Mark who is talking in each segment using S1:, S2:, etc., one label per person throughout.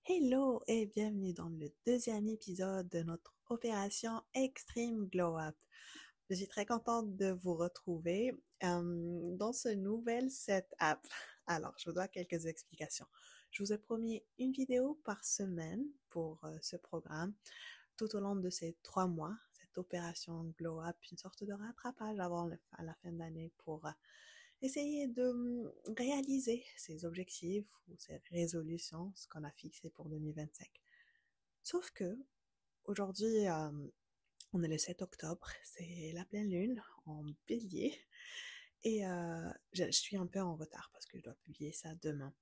S1: Hello et bienvenue dans le deuxième épisode de notre opération Extreme Glow Up. Je suis très contente de vous retrouver dans ce nouvel setup. Alors, je vous dois quelques explications. Je vous ai promis une vidéo par semaine pour ce programme tout au long de ces 3 mois, cette opération Glow Up, une sorte de rattrapage avant la fin d'année pour essayer de réaliser ses objectifs ou ses résolutions, ce qu'on a fixé pour 2025. Sauf que aujourd'hui, on est le 7 octobre, c'est la pleine lune en bélier et je suis un peu en retard parce que je dois publier ça demain.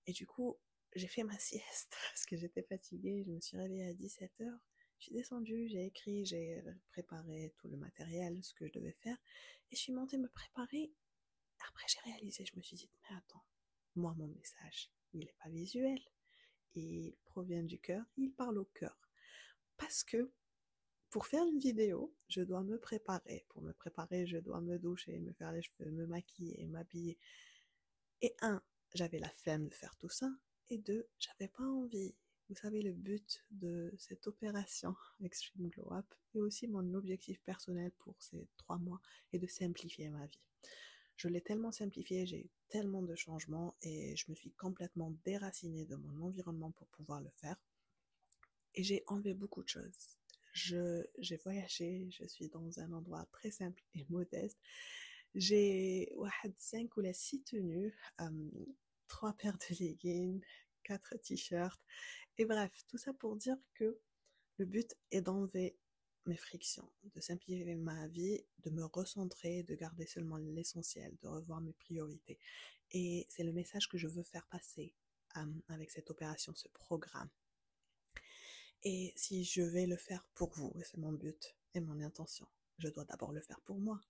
S1: Et du coup, j'ai fait ma sieste parce que j'étais fatiguée, je me suis réveillée à 17h. Je suis descendue, j'ai écrit, j'ai préparé tout le matériel, ce que je devais faire, et je suis montée me préparer. Après, j'ai réalisé, je me suis dit, mais attends, moi, mon message, il n'est pas visuel, il provient du cœur, il parle au cœur. Parce que pour faire une vidéo, je dois me préparer. Pour me préparer, je dois me doucher, me faire les cheveux, me maquiller, m'habiller. Et j'avais la flemme de faire tout ça. Et deux, j'avais pas envie. Vous savez, le but de cette opération Extreme Glow Up et aussi mon objectif personnel pour ces 3 mois est de simplifier ma vie. Je l'ai tellement simplifié, j'ai eu tellement de changements et je me suis complètement déracinée de mon environnement pour pouvoir le faire. Et j'ai enlevé beaucoup de choses. J'ai voyagé, je suis dans un endroit très simple et modeste. J'ai 5 ou 6 tenues, 3 paires de leggings, 4 t-shirts. Et bref, tout ça pour dire que le but est d'enlever mes frictions, de simplifier ma vie, de me recentrer, de garder seulement l'essentiel, de revoir mes priorités. Et c'est le message que je veux faire passer avec cette opération, ce programme. Et si je vais le faire pour vous, et c'est mon but et mon intention, je dois d'abord le faire pour moi.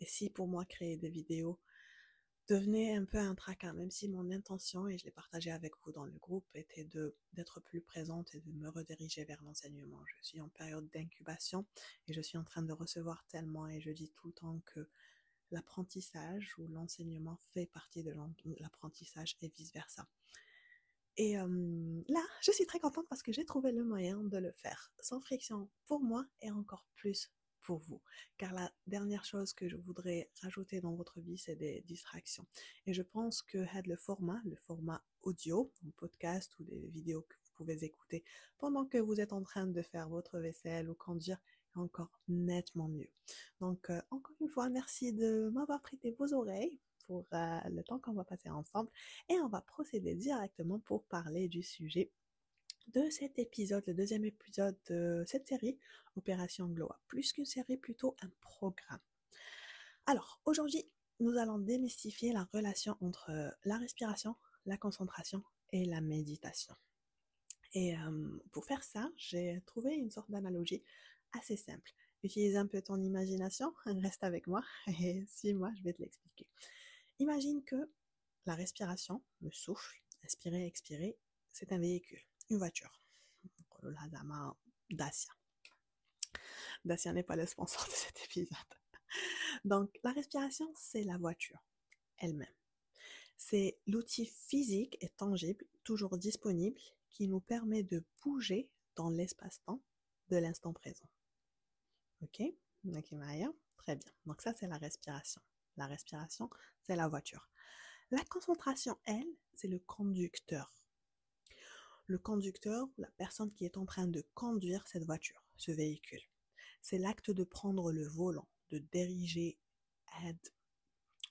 S1: Et si pour moi créer des vidéos devenait un peu un tracas, même si mon intention, et je l'ai partagé avec vous dans le groupe, était d'être plus présente et de me rediriger vers l'enseignement. Je suis en période d'incubation et je suis en train de recevoir tellement, et je dis tout le temps que l'apprentissage ou l'enseignement fait partie de l'apprentissage et vice-versa. Et là, je suis très contente parce que j'ai trouvé le moyen de le faire sans friction pour moi et encore plus pour vous. Car la dernière chose que je voudrais rajouter dans votre vie, c'est des distractions. Et je pense que le format audio, un podcast ou des vidéos que vous pouvez écouter pendant que vous êtes en train de faire votre vaisselle ou conduire, est encore nettement mieux. Donc, encore une fois, merci de m'avoir prêté vos oreilles pour le temps qu'on va passer ensemble. Et on va procéder directement pour parler du sujet de cet épisode, le deuxième épisode de cette série, Opération Glow Up. Plus qu'une série, plutôt un programme. Alors, aujourd'hui, nous allons démystifier la relation entre la respiration, la concentration et la méditation. Et pour faire ça, j'ai trouvé une sorte d'analogie assez simple. Utilise un peu ton imagination, reste avec moi, et suis-moi, je vais te l'expliquer. Imagine que la respiration, le souffle, inspirer, expirer, c'est un véhicule, une voiture. La dama Dacia. Dacia n'est pas le sponsor de cet épisode. Donc, la respiration, c'est la voiture elle-même. C'est l'outil physique et tangible, toujours disponible, qui nous permet de bouger dans l'espace-temps de l'instant présent. Ok? Ok, Maya? Très bien. Donc ça, c'est la respiration. La respiration, c'est la voiture. La concentration, elle, c'est le conducteur. Le conducteur, la personne qui est en train de conduire cette voiture, ce véhicule. C'est l'acte de prendre le volant, de diriger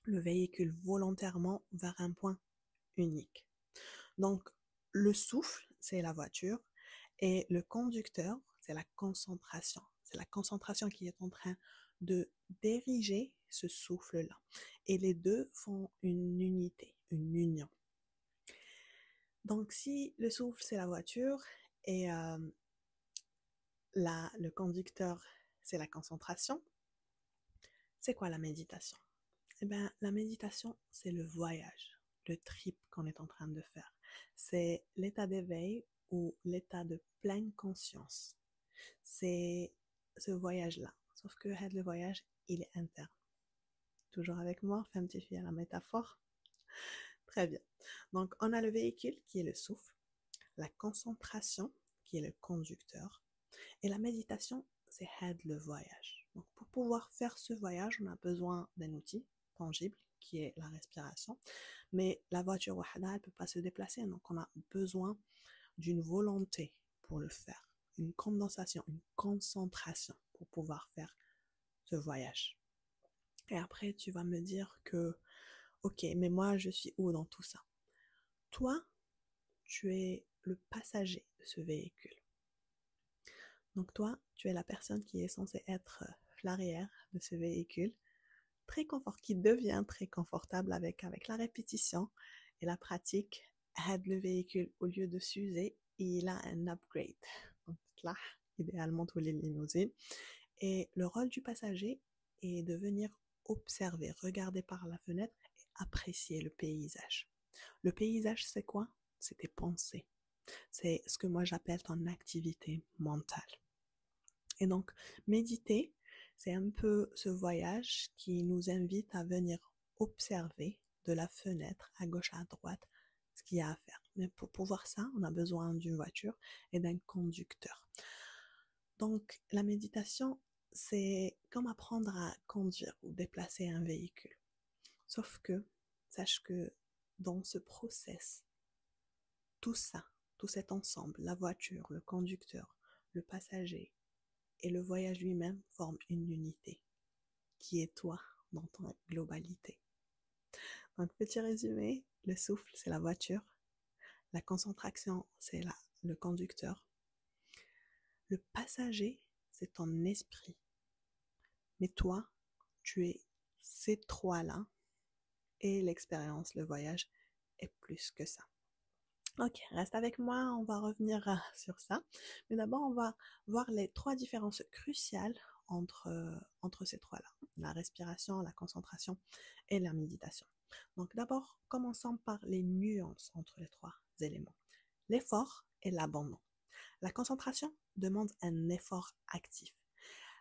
S1: le véhicule volontairement vers un point unique. Donc, le souffle, c'est la voiture, et le conducteur, c'est la concentration. C'est la concentration qui est en train de diriger ce souffle-là. Et les deux font une unité, une union. Donc, si le souffle, c'est la voiture et le conducteur, c'est la concentration, c'est quoi la méditation? Eh bien, la méditation, c'est le voyage, le trip qu'on est en train de faire. C'est l'état d'éveil ou l'état de pleine conscience. C'est ce voyage-là. Sauf que le voyage, il est interne. Toujours avec moi, fais un petit fil à la métaphore. Très bien. Donc, on a le véhicule qui est le souffle, la concentration, qui est le conducteur, et la méditation, c'est aide le voyage. Donc, pour pouvoir faire ce voyage, on a besoin d'un outil tangible, qui est la respiration, mais la voiture wahda, elle ne peut pas se déplacer, donc on a besoin d'une volonté pour le faire, une condensation, une concentration pour pouvoir faire ce voyage. Et après, tu vas me dire que, ok, mais moi, je suis où dans tout ça? Toi, tu es le passager de ce véhicule. Donc toi, tu es la personne qui est censée être l'arrière de ce véhicule, qui devient très confortable avec la répétition et la pratique, aide le véhicule au lieu de s'user, il a un upgrade. Donc là, idéalement tous les limousines. Et le rôle du passager est de venir observer, regarder par la fenêtre et apprécier le paysage. Le paysage, c'est quoi? C'est tes pensées. C'est ce que moi j'appelle ton activité mentale. Et donc, méditer, c'est un peu ce voyage qui nous invite à venir observer de la fenêtre, à gauche, à droite, ce qu'il y a à faire. Mais pour pouvoir ça, on a besoin d'une voiture et d'un conducteur. Donc, la méditation, c'est comme apprendre à conduire ou déplacer un véhicule. Sauf que, sache que dans ce process, tout ça, tout cet ensemble, la voiture, le conducteur, le passager et le voyage lui-même forment une unité qui est toi dans ta globalité. Donc, petit résumé, le souffle, c'est la voiture, la concentration, c'est le conducteur, le passager, c'est ton esprit. Mais toi, tu es ces trois-là et l'expérience, le voyage est plus que ça. Ok, reste avec moi, on va revenir sur ça. Mais d'abord, on va voir les trois différences cruciales entre ces trois-là. La respiration, la concentration et la méditation. Donc d'abord, commençons par les nuances entre les trois éléments. L'effort et l'abandon. La concentration demande un effort actif.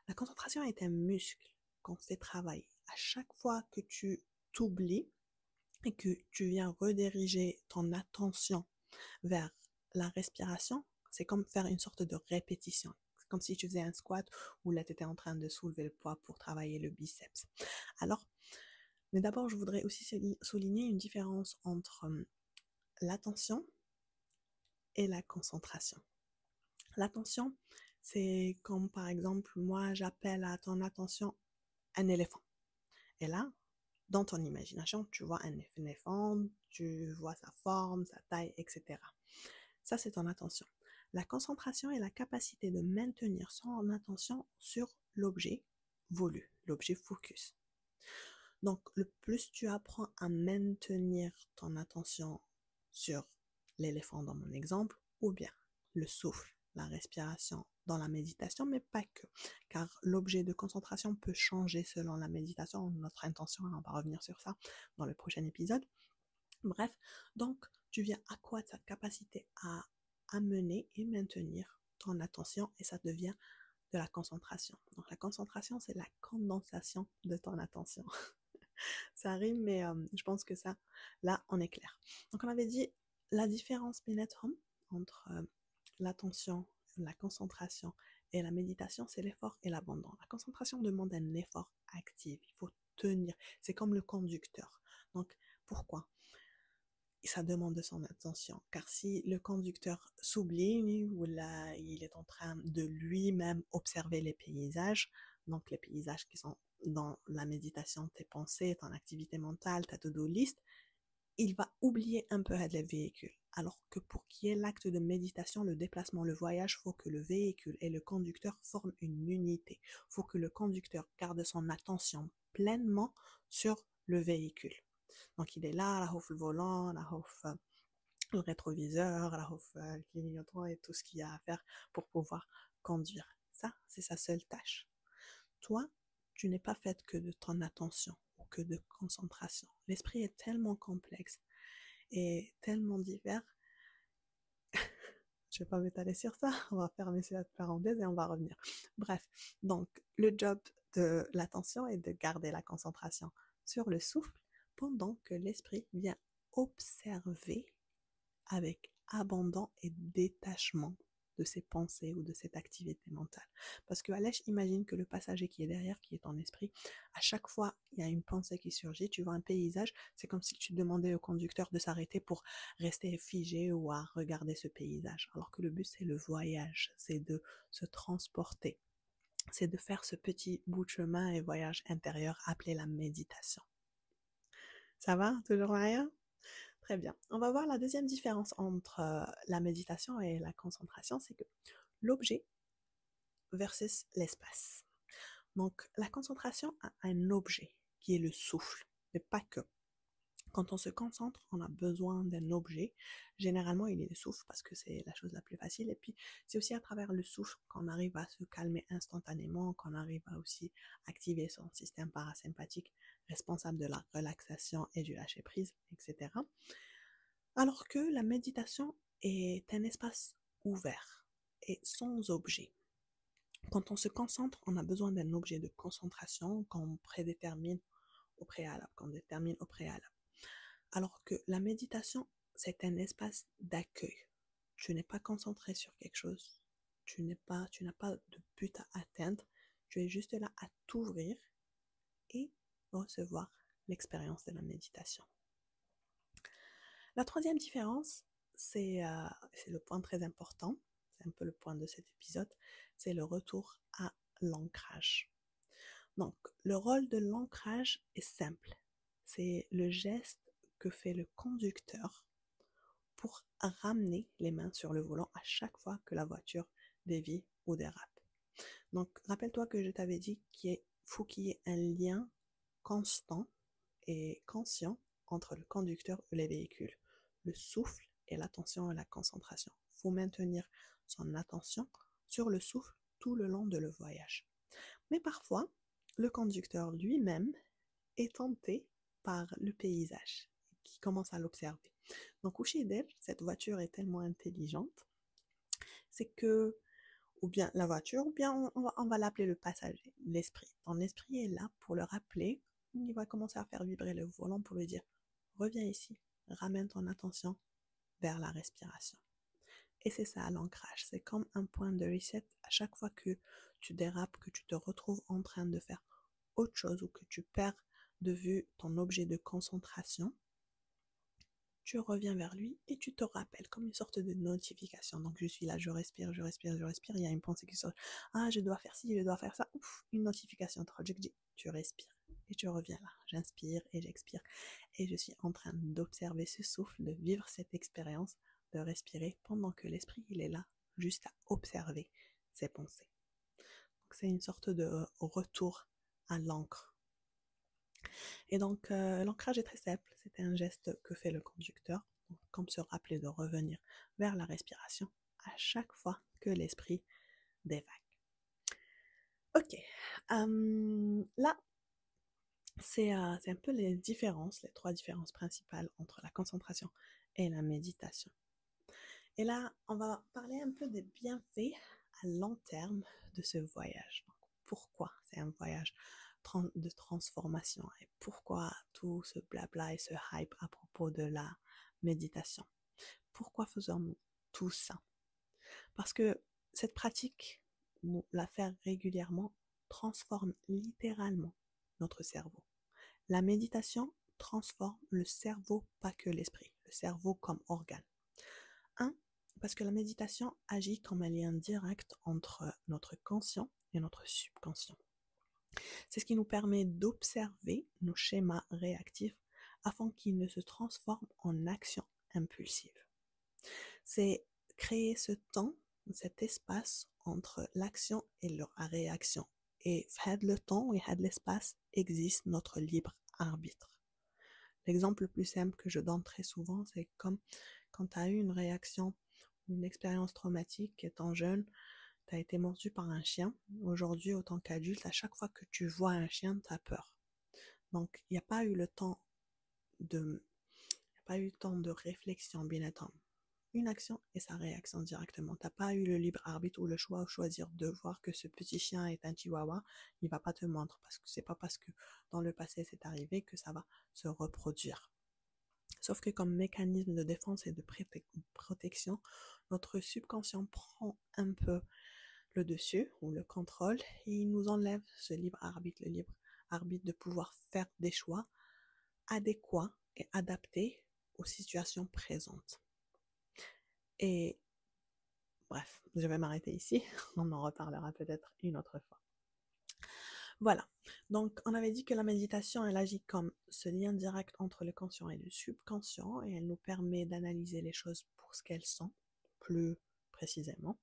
S1: La concentration est un muscle qu'on fait travailler. À chaque fois que tu t'oublies et que tu viens rediriger ton attention vers la respiration, c'est comme faire une sorte de répétition. C'est comme si tu faisais un squat où là tu étais en train de soulever le poids pour travailler le biceps. Alors, mais d'abord, je voudrais aussi souligner une différence entre l'attention et la concentration. L'attention, c'est comme par exemple, moi j'appelle à ton attention un éléphant. Et là, dans ton imagination, tu vois un éléphant, tu vois sa forme, sa taille, etc. Ça, c'est ton attention. La concentration est la capacité de maintenir son attention sur l'objet voulu, l'objet focus. Donc, le plus tu apprends à maintenir ton attention sur l'éléphant dans mon exemple, ou bien le souffle, la respiration dans la méditation, mais pas que, car l'objet de concentration peut changer selon la méditation, notre intention, on va revenir sur ça dans le prochain épisode. Bref, donc tu viens accroître sa capacité à amener et maintenir ton attention et ça devient de la concentration. Donc la concentration, c'est la condensation de ton attention. Ça rime, mais je pense que ça, là, on est clair. Donc on avait dit la différence Binethum entre l'attention, la concentration et la méditation, c'est l'effort et l'abandon. La concentration demande un effort actif, il faut tenir. C'est comme le conducteur. Donc pourquoi? Et ça demande de son attention, car si le conducteur s'oublie ou là, il est en train de lui-même observer les paysages, donc les paysages qui sont dans la méditation, tes pensées, ton activité mentale, ta to-do list, il va oublier un peu le véhicule. Alors que pour qu'il y ait l'acte de méditation, le déplacement, le voyage, il faut que le véhicule et le conducteur forment une unité. Il faut que le conducteur garde son attention pleinement sur le véhicule. Donc il est là, la le volant, la le rétroviseur, la le clignotant et tout ce qu'il y a à faire pour pouvoir conduire. Ça, c'est sa seule tâche. Toi, tu n'es pas faite que de ton attention ou que de concentration. L'esprit est tellement complexe et tellement divers. Je ne vais pas m'étaler sur ça, on va fermer cette parenthèse et on va revenir. Bref, donc le job de l'attention est de garder la concentration sur le souffle pendant que l'esprit vient observer avec abandon et détachement de ces pensées ou de cette activité mentale. Parce que Alèche, imagine que le passager qui est derrière, qui est ton esprit, à chaque fois il y a une pensée qui surgit, tu vois un paysage, c'est comme si tu demandais au conducteur de s'arrêter pour rester figé ou à regarder ce paysage. Alors que le but, c'est le voyage, c'est de se transporter, c'est de faire ce petit bout de chemin et voyage intérieur appelé la méditation. Ça va? Toujours rien? Très bien. On va voir la deuxième différence entre la méditation et la concentration, c'est que l'objet versus l'espace. Donc, la concentration a un objet qui est le souffle, mais pas que. Quand on se concentre, on a besoin d'un objet. Généralement, il est le souffle parce que c'est la chose la plus facile. Et puis, c'est aussi à travers le souffle qu'on arrive à se calmer instantanément, qu'on arrive à aussi activer son système parasympathique responsable de la relaxation et du lâcher-prise, etc. Alors que la méditation est un espace ouvert et sans objet. Quand on se concentre, on a besoin d'un objet de concentration qu'on prédétermine au préalable, qu'on détermine au préalable. Alors que la méditation, c'est un espace d'accueil. Tu n'es pas concentré sur quelque chose, tu n'as pas de but à atteindre, tu es juste là à t'ouvrir et recevoir l'expérience de la méditation. La troisième différence, c'est le point très important, c'est un peu le point de cet épisode, c'est le retour à l'ancrage. Donc, le rôle de l'ancrage est simple. C'est le geste que fait le conducteur pour ramener les mains sur le volant à chaque fois que la voiture dévie ou dérape. Donc, rappelle-toi que je t'avais dit qu'il faut qu'il y ait un lien constant et conscient entre le conducteur et les véhicules, le souffle et l'attention et la concentration. Il faut maintenir son attention sur le souffle tout le long de le voyage. Mais parfois, le conducteur lui-même est tenté par le paysage, qui commence à l'observer. Donc, Ushidel, cette voiture est tellement intelligente, c'est que, ou bien la voiture, ou bien on va l'appeler le passager, l'esprit. Ton esprit est là pour le rappeler. Il va commencer à faire vibrer le volant pour lui dire « Reviens ici, ramène ton attention vers la respiration ». Et c'est ça l'ancrage, c'est comme un point de reset à chaque fois que tu dérapes, que tu te retrouves en train de faire autre chose ou que tu perds de vue ton objet de concentration, tu reviens vers lui et tu te rappelles comme une sorte de notification. Donc je suis là, je respire, je respire, je respire, il y a une pensée qui sort, ah je dois faire ci, je dois faire ça, ouf, une notification, tu respires et tu reviens là, j'inspire et j'expire et je suis en train d'observer ce souffle, de vivre cette expérience, de respirer pendant que l'esprit il est là, juste à observer ses pensées. Donc c'est une sorte de retour à l'encre. Et donc, l'ancrage est très simple, c'est un geste que fait le conducteur, comme se rappeler de revenir vers la respiration à chaque fois que l'esprit dévague. Ok, là, c'est un peu les différences, les trois différences principales entre la concentration et la méditation. Et là, on va parler un peu des bienfaits à long terme de ce voyage. Donc, pourquoi c'est un voyage de transformation et pourquoi tout ce blabla et ce hype à propos de la méditation? Pourquoi faisons-nous tout ça? Parce que cette pratique, la faire régulièrement, transforme littéralement notre cerveau. La méditation transforme le cerveau, pas que l'esprit, le cerveau comme organe. Parce que la méditation agit comme un lien direct entre notre conscient et notre subconscient. C'est ce qui nous permet d'observer nos schémas réactifs afin qu'ils ne se transforment en actions impulsives. C'est créer ce temps, cet espace entre l'action et la réaction. Et le temps et l'espace existe notre libre arbitre. L'exemple le plus simple que je donne très souvent, c'est comme quand tu as eu une réaction, une expérience traumatique étant jeune, tu as été mordu par un chien. Aujourd'hui, autant qu'adulte, à chaque fois que tu vois un chien, tu as peur. Donc, il n'y a pas eu le temps de réflexion bien étant. Une action et sa réaction directement. Tu n'as pas eu le libre arbitre ou le choix de choisir de voir que ce petit chien est un chihuahua. Il ne va pas te mordre parce que c'est pas parce que dans le passé c'est arrivé que ça va se reproduire. Sauf que comme mécanisme de défense et de protection, notre subconscient prend un peu le dessus ou le contrôle et il nous enlève ce libre arbitre, le libre arbitre de pouvoir faire des choix adéquats et adaptés aux situations présentes. Et bref, je vais m'arrêter ici, on en reparlera peut-être une autre fois. Voilà, donc on avait dit que la méditation, elle agit comme ce lien direct entre le conscient et le subconscient et elle nous permet d'analyser les choses pour ce qu'elles sont, plus précisément.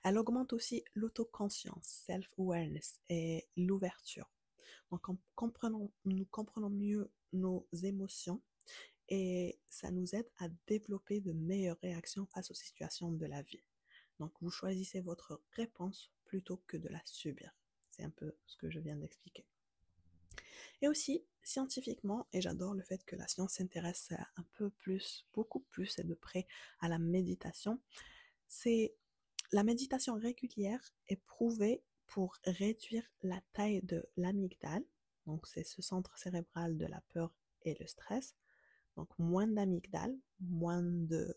S1: Elle augmente aussi l'autoconscience, self-awareness et l'ouverture. Donc nous comprenons mieux nos émotions et ça nous aide à développer de meilleures réactions face aux situations de la vie. Donc vous choisissez votre réponse plutôt que de la subir. C'est un peu ce que je viens d'expliquer. Et aussi, scientifiquement, et j'adore le fait que la science s'intéresse un peu plus, beaucoup plus et de près à la méditation, c'est la méditation régulière est prouvée pour réduire la taille de l'amygdale, donc c'est ce centre cérébral de la peur et le stress, donc moins d'amygdale, moins de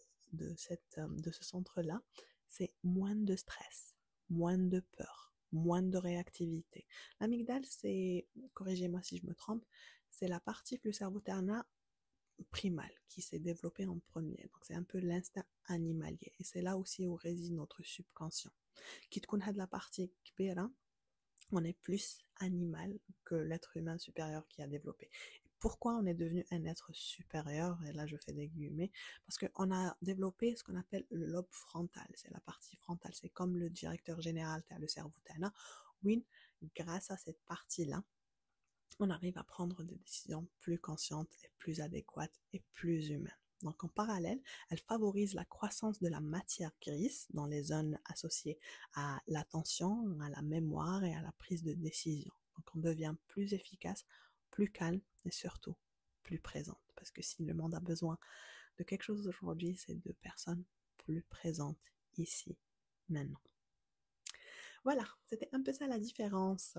S1: ce centre-là, c'est moins de stress, moins de peur, moins de réactivité. L'amygdale, c'est, corrigez-moi si je me trompe, c'est la partie du cerveau ternaire primal qui s'est développé en premier. Donc c'est un peu l'instinct animalier. Et c'est là aussi où réside notre subconscient. Qui te de la partie kbera, on est plus animal que l'être humain supérieur qui a développé. Pourquoi on est devenu un être supérieur? Et là, je fais des guillemets. Parce qu'on a développé ce qu'on appelle le lobe frontal. C'est la partie frontale. C'est comme le directeur général, tu as le cerveau, t'as oui, grâce à cette partie-là, on arrive à prendre des décisions plus conscientes et plus adéquates et plus humaines. Donc en parallèle, elle favorise la croissance de la matière grise dans les zones associées à l'attention, à la mémoire et à la prise de décision. Donc on devient plus efficace, plus calme et surtout plus présente. Parce que si le monde a besoin de quelque chose aujourd'hui, c'est de personnes plus présentes ici, maintenant. Voilà, c'était un peu ça la différence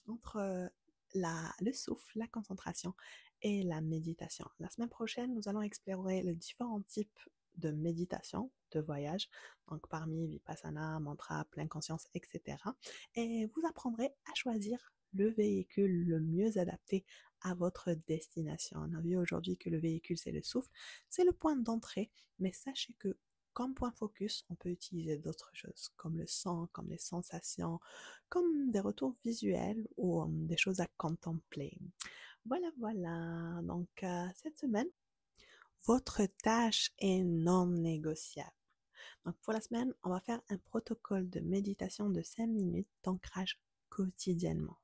S1: entre le souffle, la concentration et la méditation. La semaine prochaine, nous allons explorer les différents types de méditation, de voyage, donc parmi Vipassana, mantra, pleine conscience, etc. Et vous apprendrez à choisir le véhicule le mieux adapté à votre destination. On a vu aujourd'hui que le véhicule, c'est le souffle, c'est le point d'entrée, mais sachez que comme point focus, on peut utiliser d'autres choses, comme le son, comme les sensations, comme des retours visuels ou des choses à contempler. Voilà, voilà. Donc, cette semaine, votre tâche est non négociable. Donc, pour la semaine, on va faire un protocole de méditation de 5 minutes d'ancrage quotidiennement.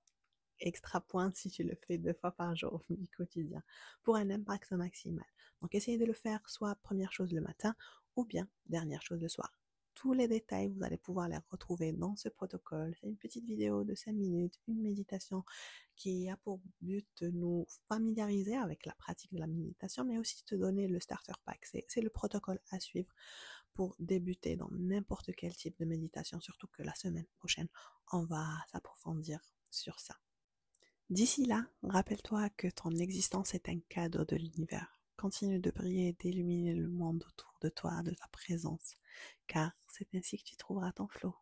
S1: Extra point si tu le fais 2 fois par jour, du quotidien, pour un impact maximal. Donc, essayez de le faire soit première chose le matin ou bien dernière chose le soir. Tous les détails, vous allez pouvoir les retrouver dans ce protocole. C'est une petite vidéo de 5 minutes, une méditation qui a pour but de nous familiariser avec la pratique de la méditation, mais aussi te donner le starter pack. C'est le protocole à suivre pour débuter dans n'importe quel type de méditation, surtout que la semaine prochaine, on va s'approfondir sur ça. D'ici là, rappelle-toi que ton existence est un cadeau de l'univers. Continue de briller et d'illuminer le monde autour de toi, de ta présence, car c'est ainsi que tu trouveras ton flow.